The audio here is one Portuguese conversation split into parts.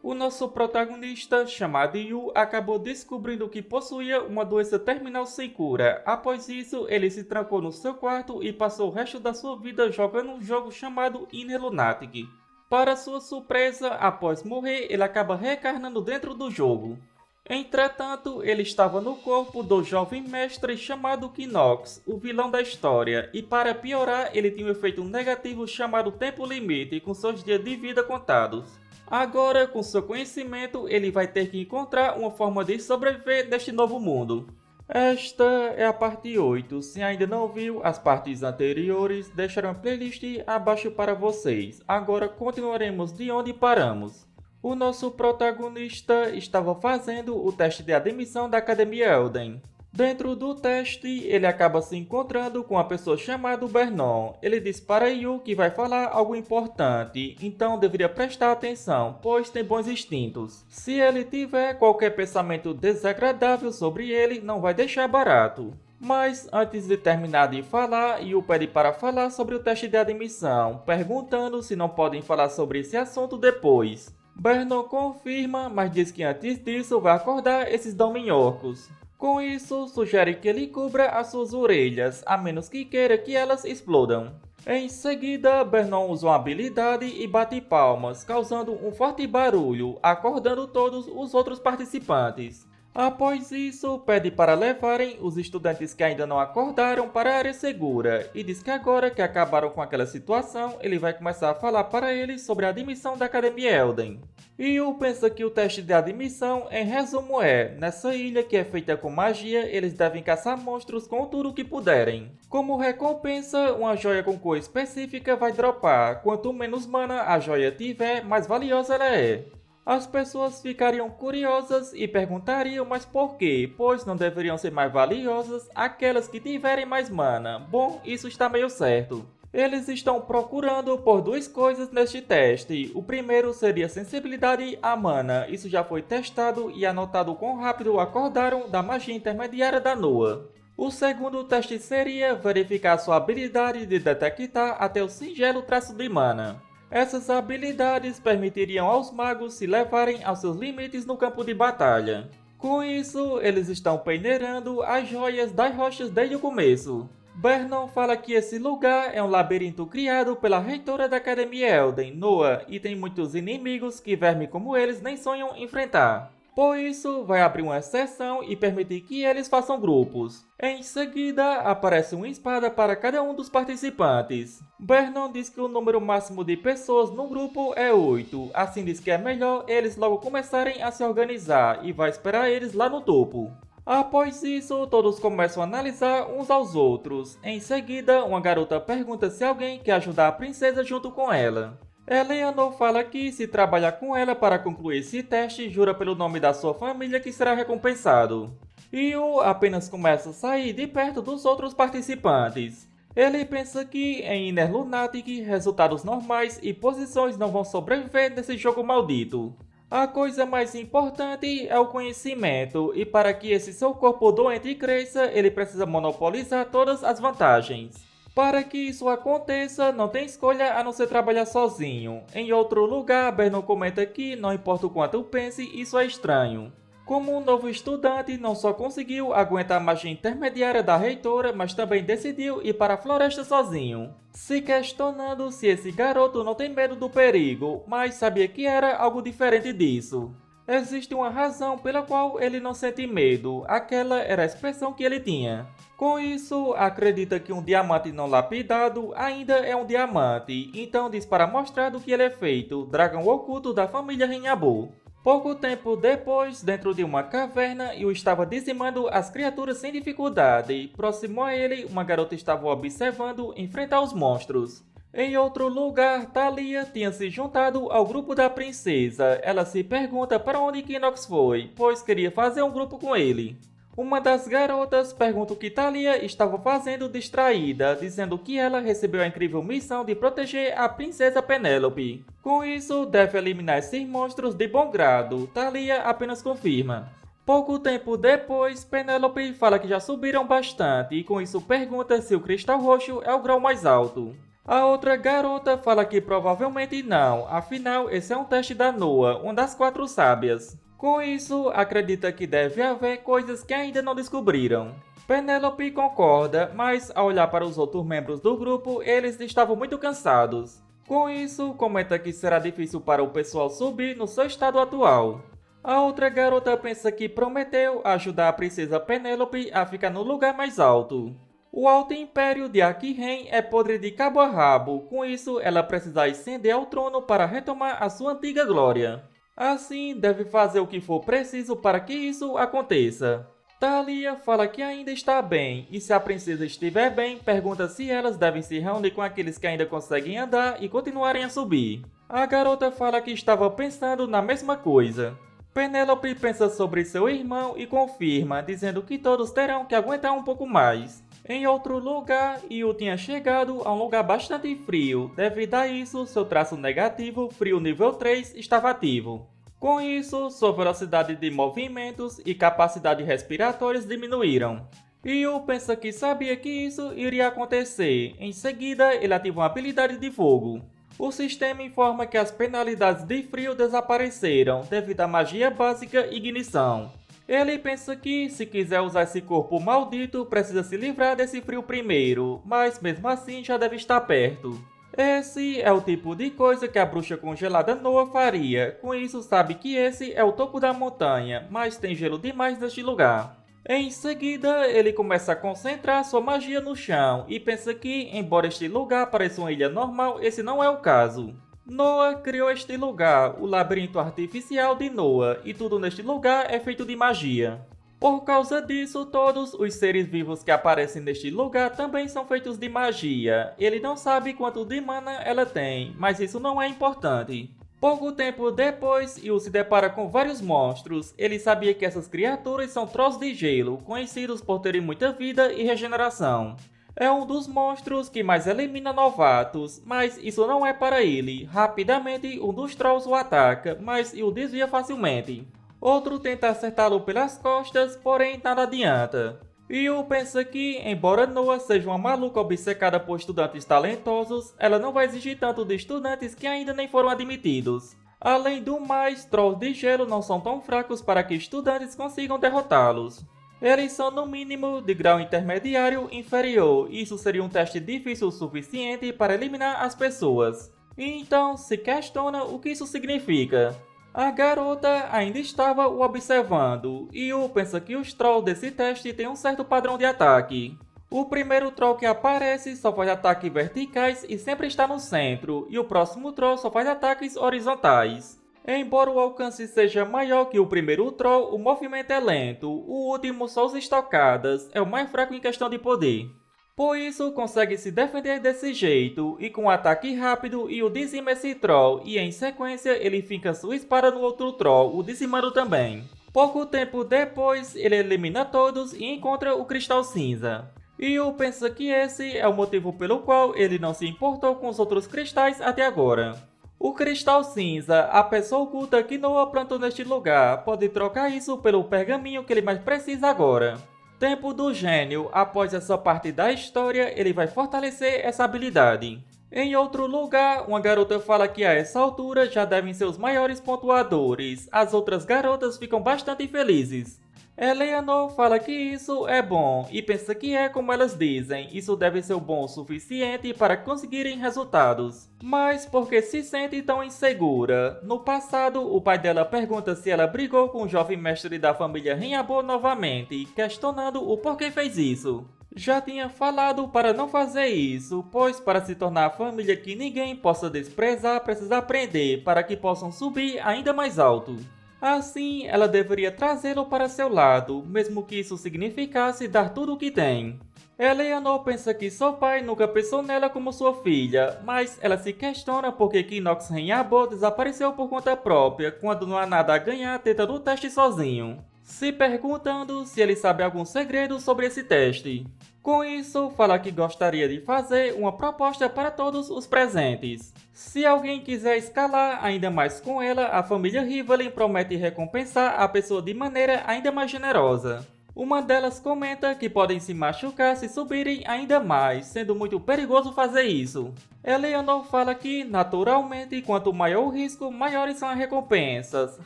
O nosso protagonista, chamado Yu, acabou descobrindo que possuía uma doença terminal sem cura. Após isso, ele se trancou no seu quarto e passou o resto da sua vida jogando um jogo chamado Inner Lunatic. Para sua surpresa, após morrer, ele acaba reencarnando dentro do jogo. Entretanto, ele estava no corpo do jovem mestre chamado Kinox, o vilão da história, e para piorar, ele tinha um efeito negativo chamado Tempo Limite, com seus dias de vida contados. Agora, com seu conhecimento, ele vai ter que encontrar uma forma de sobreviver neste novo mundo. Esta é a parte 8. Se ainda não viu as partes anteriores, deixarei uma playlist abaixo para vocês. Agora continuaremos de onde paramos. O nosso protagonista estava fazendo o teste de admissão da Academia Elden. Dentro do teste, ele acaba se encontrando com uma pessoa chamada Vernon. Ele diz para Yu que vai falar algo importante, então deveria prestar atenção, pois tem bons instintos. Se ele tiver qualquer pensamento desagradável sobre ele, não vai deixar barato. Mas antes de terminar de falar, Yu pede para falar sobre o teste de admissão, perguntando se não podem falar sobre esse assunto depois. Vernon confirma, mas diz que antes disso vai acordar esses dominhocos. Com isso, sugere que ele cubra as suas orelhas, a menos que queira que elas explodam. Em seguida, Vernon usa uma habilidade e bate palmas, causando um forte barulho, acordando todos os outros participantes. Após isso, pede para levarem os estudantes que ainda não acordaram para a área segura, e diz que agora que acabaram com aquela situação, ele vai começar a falar para eles sobre a admissão da Academia Elden. Yu pensa que o teste de admissão, em resumo, nessa ilha que é feita com magia, eles devem caçar monstros com tudo o que puderem. Como recompensa, uma joia com cor específica vai dropar. Quanto menos mana a joia tiver, mais valiosa ela é. As pessoas ficariam curiosas e perguntariam mas por quê, pois não deveriam ser mais valiosas aquelas que tiverem mais mana. Bom, isso está meio certo. Eles estão procurando por duas coisas neste teste. O primeiro seria sensibilidade à mana. Isso já foi testado e anotado quão rápido acordaram da magia intermediária da Noa. O segundo teste seria verificar sua habilidade de detectar até o singelo traço de mana. Essas habilidades permitiriam aos magos se levarem aos seus limites no campo de batalha. Com isso, eles estão peneirando as joias das rochas desde o começo. Vernon fala que esse lugar é um labirinto criado pela reitora da Academia Elden, Noa, e tem muitos inimigos que vermes como eles nem sonham enfrentar. Por isso, vai abrir uma exceção e permitir que eles façam grupos. Em seguida, aparece uma espada para cada um dos participantes. Vernon diz que o número máximo de pessoas no grupo é 8, assim diz que é melhor eles logo começarem a se organizar e vai esperar eles lá no topo. Após isso, todos começam a analisar uns aos outros. Em seguida, uma garota pergunta se alguém quer ajudar a princesa junto com ela. Eleanor fala que se trabalhar com ela para concluir esse teste, jura pelo nome da sua família que será recompensado. Yu apenas começa a sair de perto dos outros participantes. Ele pensa que em Inner Lunatic, resultados normais e posições não vão sobreviver nesse jogo maldito. A coisa mais importante é o conhecimento, e para que esse seu corpo doente cresça, ele precisa monopolizar todas as vantagens. Para que isso aconteça, não tem escolha a não ser trabalhar sozinho. Em outro lugar, Vernon comenta que, não importa o quanto pense, isso é estranho. Como um novo estudante, não só conseguiu aguentar a magia intermediária da reitora, mas também decidiu ir para a floresta sozinho, se questionando se esse garoto não tem medo do perigo, mas sabia que era algo diferente disso. Existe uma razão pela qual ele não sente medo, aquela era a expressão que ele tinha. Com isso, acredita que um diamante não lapidado ainda é um diamante, então diz para mostrar do que ele é feito, dragão oculto da família Renyabu. Pouco tempo depois, dentro de uma caverna, Yu estava dizimando as criaturas sem dificuldade. Próximo a ele, uma garota estava observando enfrentar os monstros. Em outro lugar, Thalia tinha se juntado ao grupo da princesa. Ela se pergunta para onde Kinox foi, pois queria fazer um grupo com ele. Uma das garotas pergunta o que Thalia estava fazendo distraída, dizendo que ela recebeu a incrível missão de proteger a princesa Penélope. Com isso, deve eliminar esses monstros de bom grado. Thalia apenas confirma. Pouco tempo depois, Penélope fala que já subiram bastante e com isso pergunta se o cristal roxo é o grau mais alto. A outra garota fala que provavelmente não, afinal esse é um teste da Noa, uma das 4 sábias. Com isso, acredita que deve haver coisas que ainda não descobriram. Penélope concorda, mas ao olhar para os outros membros do grupo, eles estavam muito cansados. Com isso, comenta que será difícil para o pessoal subir no seu estado atual. A outra garota pensa que prometeu ajudar a princesa Penélope a ficar no lugar mais alto. O Alto Império de Akiren é podre de cabo a rabo, com isso ela precisa ascender ao trono para retomar a sua antiga glória. Assim, deve fazer o que for preciso para que isso aconteça. Thalia fala que ainda está bem, e se a princesa estiver bem, pergunta se elas devem se reunir com aqueles que ainda conseguem andar e continuarem a subir. A garota fala que estava pensando na mesma coisa. Penélope pensa sobre seu irmão e confirma, dizendo que todos terão que aguentar um pouco mais. Em outro lugar, Yu tinha chegado a um lugar bastante frio. Devido a isso, seu traço negativo, frio nível 3, estava ativo. Com isso, sua velocidade de movimentos e capacidade respiratórias diminuíram. Yu pensa que sabia que isso iria acontecer. Em seguida, ele ativa uma habilidade de fogo. O sistema informa que as penalidades de frio desapareceram devido à magia básica Ignição. Ele pensa que, se quiser usar esse corpo maldito, precisa se livrar desse frio primeiro, mas mesmo assim já deve estar perto. Esse é o tipo de coisa que a bruxa congelada Noa faria, com isso sabe que esse é o topo da montanha, mas tem gelo demais neste lugar. Em seguida, ele começa a concentrar sua magia no chão e pensa que, embora este lugar pareça uma ilha normal, esse não é o caso. Noa criou este lugar, o labirinto artificial de Noa, e tudo neste lugar é feito de magia. Por causa disso, todos os seres vivos que aparecem neste lugar também são feitos de magia. Ele não sabe quanto de mana ela tem, mas isso não é importante. Pouco tempo depois, Yu se depara com vários monstros. Ele sabia que essas criaturas são trolls de gelo, conhecidos por terem muita vida e regeneração. É um dos monstros que mais elimina novatos, mas isso não é para ele. Rapidamente, um dos trolls o ataca, mas o desvia facilmente. Outro tenta acertá-lo pelas costas, porém nada adianta. Yu pensa que, embora Noa seja uma maluca obcecada por estudantes talentosos, ela não vai exigir tanto de estudantes que ainda nem foram admitidos. Além do mais, trolls de gelo não são tão fracos para que estudantes consigam derrotá-los. Eles são no mínimo de grau intermediário inferior, e isso seria um teste difícil o suficiente para eliminar as pessoas. Então, se questiona o que isso significa. A garota ainda estava o observando, e Yu pensa que os trolls desse teste têm um certo padrão de ataque. O primeiro troll que aparece só faz ataques verticais e sempre está no centro, e o próximo troll só faz ataques horizontais. Embora o alcance seja maior que o primeiro troll, o movimento é lento, o último só usa estocadas, é o mais fraco em questão de poder. Por isso, consegue se defender desse jeito, e com um ataque rápido, Yu dizima esse troll, e em sequência ele finca sua espada no outro troll, o dizimando também. Pouco tempo depois, ele elimina todos e encontra o Cristal Cinza. Yu pensa que esse é o motivo pelo qual ele não se importou com os outros cristais até agora. O Cristal Cinza, a pessoa oculta que Noa plantou neste lugar, pode trocar isso pelo pergaminho que ele mais precisa agora. Tempo do Gênio, após essa parte da história, ele vai fortalecer essa habilidade. Em outro lugar, uma garota fala que a essa altura já devem ser os maiores pontuadores. As outras garotas ficam bastante felizes. Eleanor fala que isso é bom e pensa que é como elas dizem, isso deve ser bom o suficiente para conseguirem resultados. Mas porque se sente tão insegura? No passado, o pai dela pergunta se ela brigou com o jovem mestre da família Renhabo novamente, questionando o porquê fez isso. Já tinha falado para não fazer isso, pois para se tornar a família que ninguém possa desprezar, precisa aprender para que possam subir ainda mais alto. Assim, ela deveria trazê-lo para seu lado, mesmo que isso significasse dar tudo o que tem. Eleanor pensa que seu pai nunca pensou nela como sua filha, mas ela se questiona por que Inox Renhabo desapareceu por conta própria, quando não há nada a ganhar tentando o teste sozinho. Se perguntando se ele sabe algum segredo sobre esse teste. Com isso, fala que gostaria de fazer uma proposta para todos os presentes. Se alguém quiser escalar ainda mais com ela, a família Rivalin promete recompensar a pessoa de maneira ainda mais generosa. Uma delas comenta que podem se machucar se subirem ainda mais, sendo muito perigoso fazer isso. Eleanor fala que, naturalmente, quanto maior o risco, maiores são as recompensas.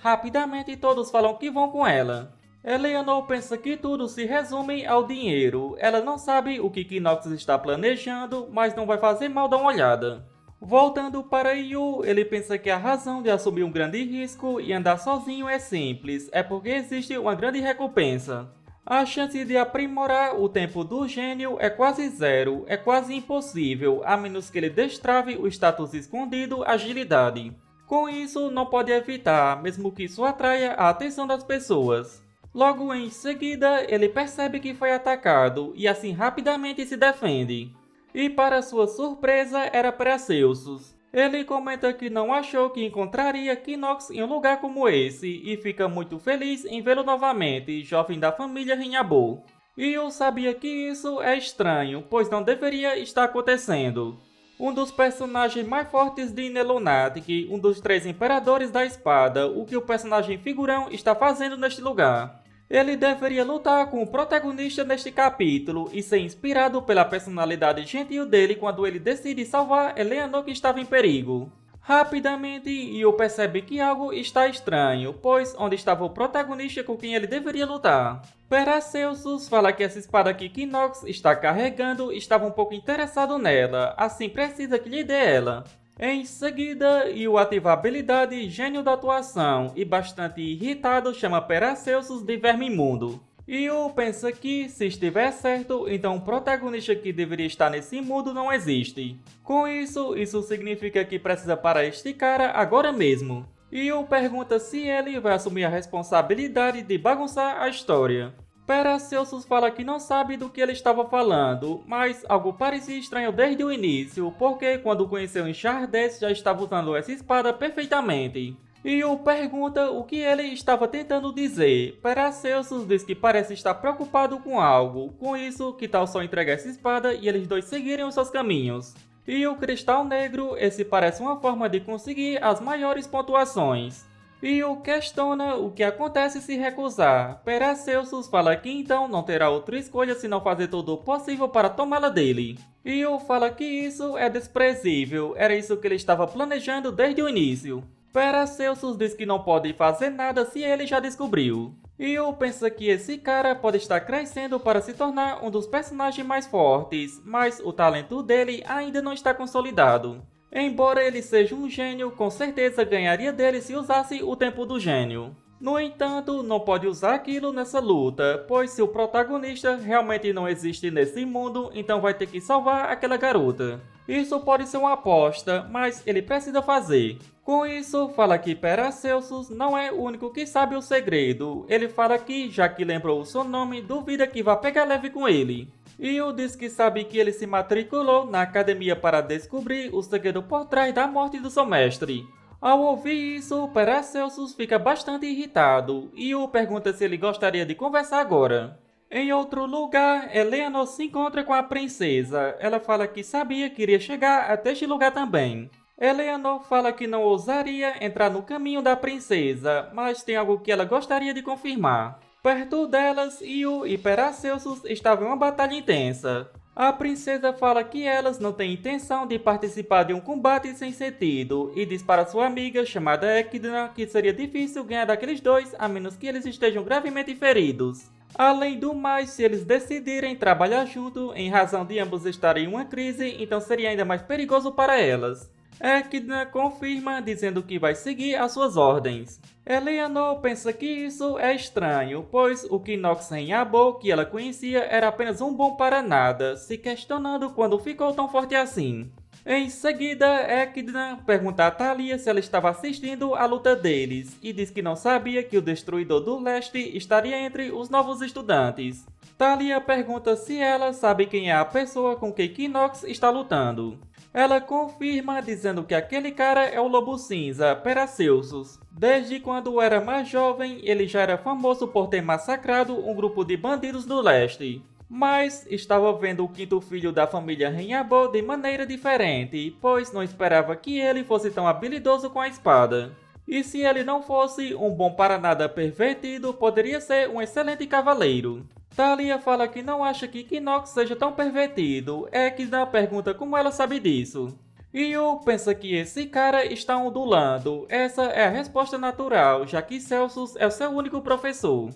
Rapidamente todos falam que vão com ela. Eleanor pensa que tudo se resume ao dinheiro. Ela não sabe o que Knox está planejando, mas não vai fazer mal dar uma olhada. Voltando para Yu, ele pensa que a razão de assumir um grande risco e andar sozinho é simples, é porque existe uma grande recompensa. A chance de aprimorar o tempo do gênio é quase zero, é quase impossível, a menos que ele destrave o status escondido agilidade. Com isso, não pode evitar, mesmo que isso atraia a atenção das pessoas. Logo em seguida, ele percebe que foi atacado e assim rapidamente se defende. E para sua surpresa, era Paracelsus. Ele comenta que não achou que encontraria Knox em um lugar como esse e fica muito feliz em vê-lo novamente, jovem da família Rinhabo. E eu sabia que isso é estranho, pois não deveria estar acontecendo. Um dos personagens mais fortes de Nelunatic, um dos 3 imperadores da espada, o que o personagem figurão está fazendo neste lugar. Ele deveria lutar com o protagonista neste capítulo e ser inspirado pela personalidade gentil dele quando ele decide salvar Eleanor que estava em perigo. Rapidamente, Yu percebe que algo está estranho, pois onde estava o protagonista com quem ele deveria lutar? Paracelsus fala que essa espada que Knox está carregando estava um pouco interessado nela, assim precisa que lhe dê ela. Em seguida, Yu ativa a habilidade Gênio da Atuação e, bastante irritado, chama Paracelsus de verme imundo. Yu pensa que, se estiver certo, então o protagonista que deveria estar nesse mundo não existe. Com isso significa que precisa parar este cara agora mesmo. Yu pergunta se ele vai assumir a responsabilidade de bagunçar a história. Paracelsus fala que não sabe do que ele estava falando, mas algo parecia estranho desde o início, porque quando conheceu em Shardez já estava usando essa espada perfeitamente. Yu pergunta o que ele estava tentando dizer. Paracelsus diz que parece estar preocupado com algo, com isso, que tal só entregar essa espada e eles dois seguirem os seus caminhos. E o Cristal Negro, esse parece uma forma de conseguir as maiores pontuações. Yu questiona o que acontece se recusar. Paracelsus fala que então não terá outra escolha senão fazer tudo o possível para tomá-la dele. Yu fala que isso é desprezível, era isso que ele estava planejando desde o início. Paracelsus diz que não pode fazer nada se ele já descobriu. Yu pensa que esse cara pode estar crescendo para se tornar um dos personagens mais fortes, mas o talento dele ainda não está consolidado. Embora ele seja um gênio, com certeza ganharia dele se usasse o tempo do gênio. No entanto, não pode usar aquilo nessa luta, pois se o protagonista realmente não existe nesse mundo, então vai ter que salvar aquela garota. Isso pode ser uma aposta, mas ele precisa fazer. Com isso, fala que Paracelsus não é o único que sabe o segredo. Ele fala que, já que lembrou o seu nome, duvida que vá pegar leve com ele. Yu diz que sabe que ele se matriculou na academia para descobrir o segredo por trás da morte do seu mestre. Ao ouvir isso, Paracelsus fica bastante irritado. Yu pergunta se ele gostaria de conversar agora. Em outro lugar, Eleanor se encontra com a princesa. Ela fala que sabia que iria chegar até este lugar também. Eleanor fala que não ousaria entrar no caminho da princesa, mas tem algo que ela gostaria de confirmar. Perto delas, Yu e Paracelsus estavam em uma batalha intensa. A princesa fala que elas não têm intenção de participar de um combate sem sentido e diz para sua amiga chamada Echidna que seria difícil ganhar daqueles dois a menos que eles estejam gravemente feridos. Além do mais, se eles decidirem trabalhar junto em razão de ambos estarem em uma crise, então seria ainda mais perigoso para elas. Echidna confirma dizendo que vai seguir as suas ordens. Eleanor pensa que isso é estranho, pois o Knox Rinhabo que ela conhecia era apenas um bom para nada, se questionando quando ficou tão forte assim. Em seguida, Echidna pergunta a Thalia se ela estava assistindo à luta deles, e diz que não sabia que o Destruidor do Leste estaria entre os novos estudantes. Thalia pergunta se ela sabe quem é a pessoa com quem Knox está lutando. Ela confirma dizendo que aquele cara é o Lobo Cinza, Paracelsus. Desde quando era mais jovem, ele já era famoso por ter massacrado um grupo de bandidos do leste. Mas estava vendo o quinto filho da família Rinhabo de maneira diferente, pois não esperava que ele fosse tão habilidoso com a espada. E se ele não fosse um bom para nada pervertido, poderia ser um excelente cavaleiro. Thalia fala que não acha que Knox seja tão pervertido, Ekidna pergunta como ela sabe disso. Yu pensa que esse cara está ondulando, essa é a resposta natural, já que Celsus é o seu único professor.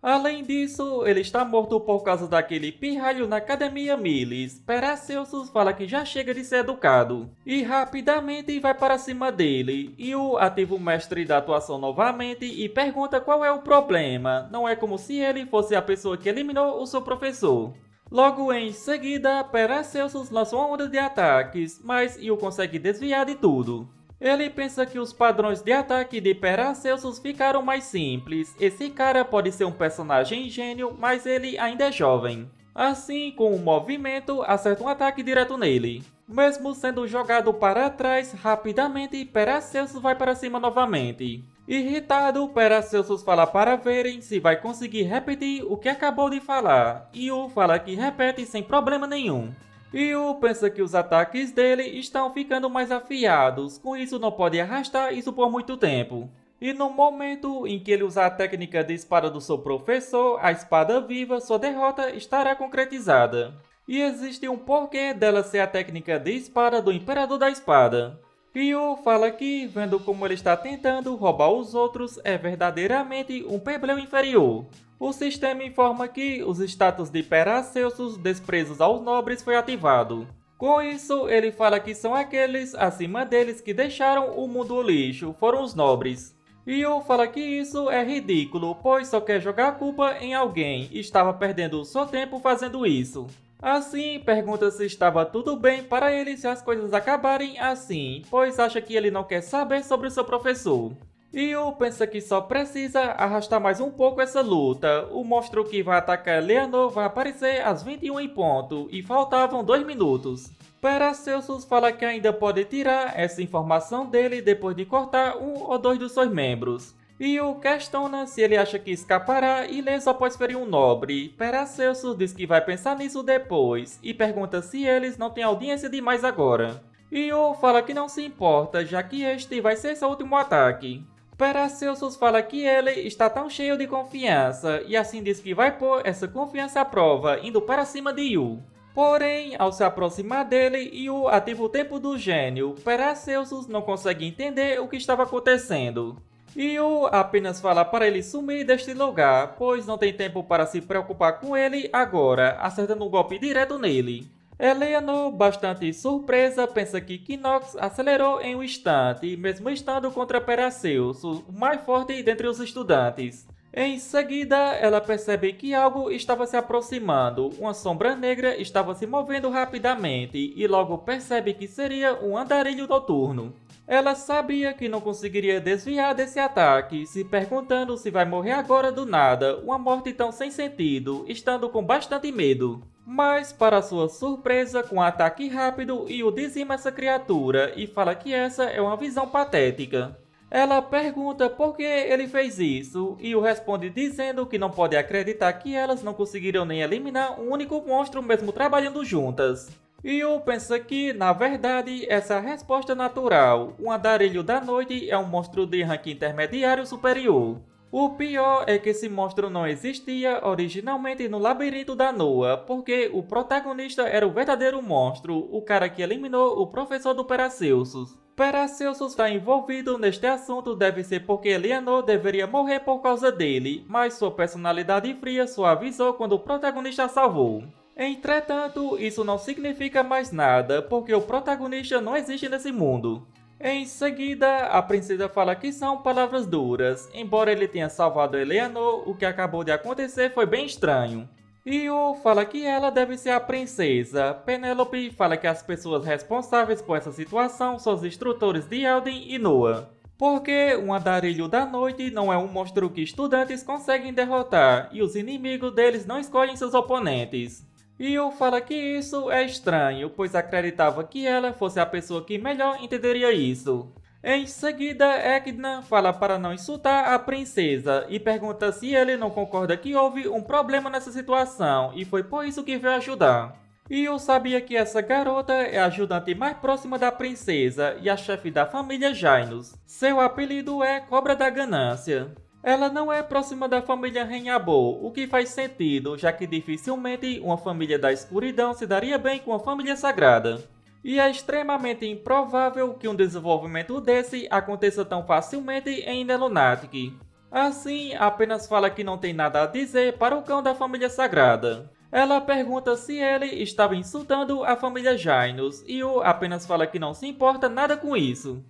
Além disso, ele está morto por causa daquele pirralho na Academia Miles. Paracelsus fala que já chega de ser educado e rapidamente vai para cima dele. Yu ativa o mestre da atuação novamente e pergunta qual é o problema. Não é como se ele fosse a pessoa que eliminou o seu professor. Logo em seguida, Paracelsus lança uma onda de ataques, mas Yu consegue desviar de tudo. Ele pensa que os padrões de ataque de Paracelsus ficaram mais simples. Esse cara pode ser um personagem gênio, mas ele ainda é jovem. Assim, com o movimento, acerta um ataque direto nele. Mesmo sendo jogado para trás, rapidamente Paracelsus vai para cima novamente. Irritado, Paracelsus fala para verem se vai conseguir repetir o que acabou de falar. Yu fala que repete sem problema nenhum. Yu pensa que os ataques dele estão ficando mais afiados, com isso não pode arrastar isso por muito tempo. E no momento em que ele usar a técnica de espada do seu professor, a espada viva, sua derrota estará concretizada. E existe um porquê dela ser a técnica de espada do Imperador da Espada. Yu fala que, vendo como ele está tentando roubar os outros, é verdadeiramente um plebeu inferior. O sistema informa que os status de Paracelsus, desprezos aos nobres, foi ativado. Com isso, ele fala que são aqueles acima deles que deixaram o mundo lixo, foram os nobres. Yu fala que isso é ridículo, pois só quer jogar a culpa em alguém e estava perdendo seu tempo fazendo isso. Assim, pergunta se estava tudo bem para ele se as coisas acabarem assim, pois acha que ele não quer saber sobre o seu professor. Yu pensa que só precisa arrastar mais um pouco essa luta. O monstro que vai atacar Leonor vai aparecer às 21 em ponto e faltavam 2 minutos. Paracelsus fala que ainda pode tirar essa informação dele depois de cortar um ou dois dos seus membros. Yu questiona se ele acha que escapará ileso após ferir um nobre. Paracelsus diz que vai pensar nisso depois e pergunta se eles não têm audiência demais agora. Yu fala que não se importa, já que este vai ser seu último ataque. Paracelsus fala que ele está tão cheio de confiança e assim diz que vai pôr essa confiança à prova, indo para cima de Yu. Porém, ao se aproximar dele, Yu ativa o tempo do gênio. Paracelsus não consegue entender o que estava acontecendo. Yu apenas fala para ele sumir deste lugar, pois não tem tempo para se preocupar com ele agora, acertando um golpe direto nele. Eleanor, bastante surpresa, pensa que Knox acelerou em um instante, mesmo estando contra Paracelsus, o mais forte dentre os estudantes. Em seguida, ela percebe que algo estava se aproximando, uma sombra negra estava se movendo rapidamente e logo percebe que seria um andarilho noturno. Ela sabia que não conseguiria desviar desse ataque, se perguntando se vai morrer agora do nada, uma morte tão sem sentido, estando com bastante medo. Mas, para sua surpresa, com um ataque rápido, Yu dizima essa criatura e fala que essa é uma visão patética. Ela pergunta por que ele fez isso, e Yu responde dizendo que não pode acreditar que elas não conseguiram nem eliminar um único monstro mesmo trabalhando juntas. Yu pensa que, na verdade, essa é a resposta natural. Um andarilho da noite é um monstro de rank intermediário superior. O pior é que esse monstro não existia originalmente no labirinto da Noa, porque o protagonista era o verdadeiro monstro, o cara que eliminou o professor do Paracelsus. Paracelsus está envolvido neste assunto deve ser porque Leonor deveria morrer por causa dele, mas sua personalidade fria suavizou quando o protagonista a salvou. Entretanto, isso não significa mais nada, porque o protagonista não existe nesse mundo. Em seguida, a princesa fala que são palavras duras. Embora ele tenha salvado Eleanor, o que acabou de acontecer foi bem estranho. Yu fala que ela deve ser a princesa. Penélope fala que as pessoas responsáveis por essa situação são os instrutores de Elden e Noah. Porque um andarilho da noite não é um monstro que estudantes conseguem derrotar, e os inimigos deles não escolhem seus oponentes. Yu fala que isso é estranho, pois acreditava que ela fosse a pessoa que melhor entenderia isso. Em seguida, Ekidna fala para não insultar a princesa e pergunta se ele não concorda que houve um problema nessa situação e foi por isso que veio ajudar. Yu sabia que essa garota é a ajudante mais próxima da princesa e a chefe da família Janus. Seu apelido é Cobra da Ganância. Ela não é próxima da família Renhabo, o que faz sentido, já que dificilmente uma família da escuridão se daria bem com a família sagrada. E é extremamente improvável que um desenvolvimento desse aconteça tão facilmente em Nelunatic. Assim, apenas fala que não tem nada a dizer para o cão da família sagrada. Ela pergunta se ele estava insultando a família Jainos, e o apenas fala que não se importa nada com isso.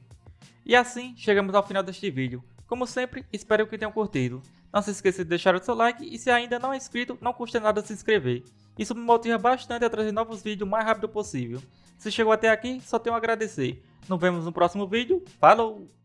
E assim, chegamos ao final deste vídeo. Como sempre, espero que tenham curtido. Não se esqueça de deixar o seu like e se ainda não é inscrito, não custa nada se inscrever. Isso me motiva bastante a trazer novos vídeos o mais rápido possível. Se chegou até aqui, só tenho a agradecer. Nos vemos no próximo vídeo. Falou!